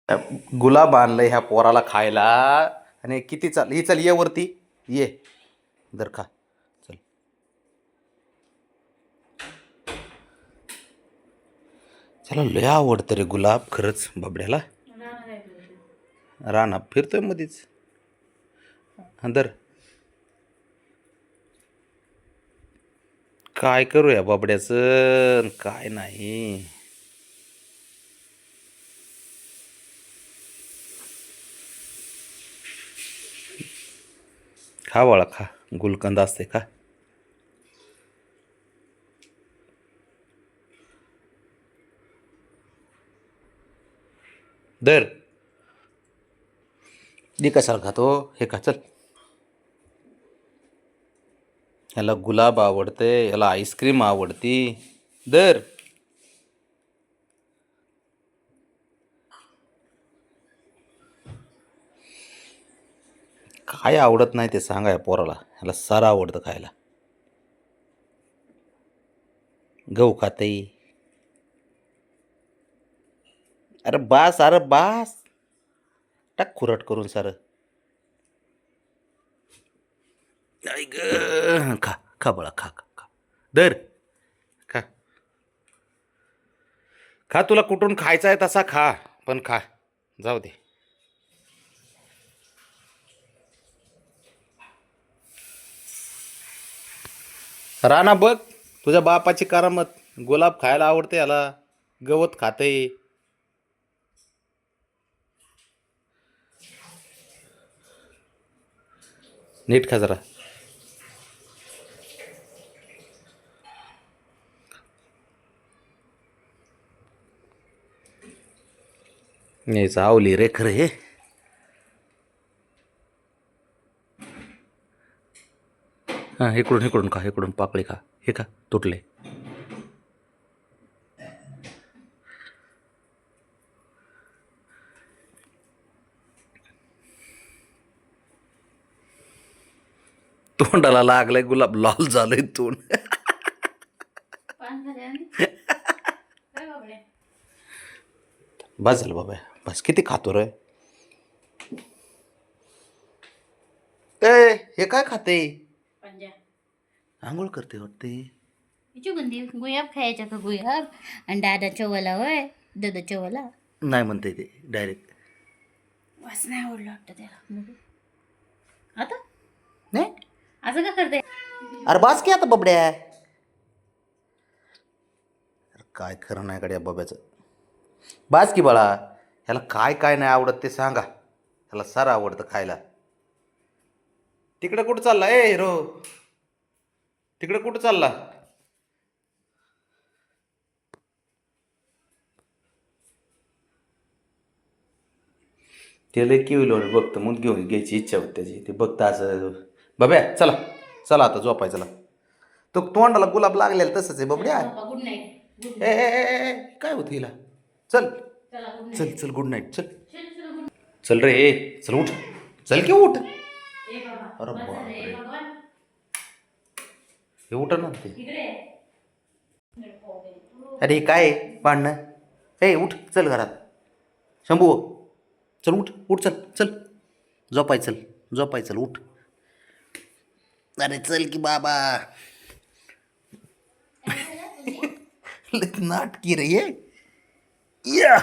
गुलाब आणलंय ह्या पोराला खायला. आणि किती चाल ही चल ये वरती ये दर खा चल. चला लय आवडतं रे गुलाब खरंच बाबड्याला. राणा फिरतोय मध्येच अंदर. काय करूया बाबड्याचं काय नाही. खा बाळा खा गुलकंद असते खा. दर दी कशाला खातो हे खा चल. ह्याला गुलाब आवडते ह्याला आईस्क्रीम आवडती. दर काय आवडत नाही ते सांगाय पोराला. ह्याला सारं आवडतं खायला. गहू खाते. अरे बास अरे बास टाक खुरट करून सारं. आई ग खा खा बाळा खा खा खा. दर खा खा तुला कुठून खायचा आहे तसा खा पण खा जाऊ दे. राणा बघ तुझ्या बापाची करामत. गुलाब खायला आवडते याला. गवत खाते. नीट खा जरा. नाही चावली रे खरं हे. हां इकडून इकडून खा इकडून पाकळी खा हे खा तुटले. तोंडाला लागलंय गुलाब लाल झालंय तोंड. बस झालं बाबा बस किती खातो रे. ए हे काय खाते. आंघोळ करते वाटते. गुयाब खायचा का गुयाब आणि दादा चवला होय दादा चवला नाही म्हणते ते डायरेक्ट. वास नाही आवडलं वाटतं त्याला. आता नाही असं का करते. अरे बास की आता बबड्या. अरे काय खरं नाही गड्या बब्याचं. बास की बाळा. ह्याला काय काय नाही आवडत ते सांगा. ह्याला सारं आवडतं खायला. तिकडे कुठं चालला ए हिरो. तिकडे कुठं चालला. ते लय किवलं बघतं मग घेऊन घ्यायची इच्छा होती त्याची. ते बघतं असं. बब्या चला चला आता झोपाय चला. तो तोंडाला गुलाब लागलेला तसंच आहे बबड्या. Good night. ए ए ए ए, काय होतं हिला. चल चल चल गुड नाईट चल. चल रे चल उठ. चल की उठ. अरे बापरे हे उठ ना ते. अरे हे काय भांडणं. ए उठ चल घरात. शंभू चल उठ उठ चल चल झोपाय चल झोपाय चल उठ. अरे चल की बाबा. नाटकी रे ये या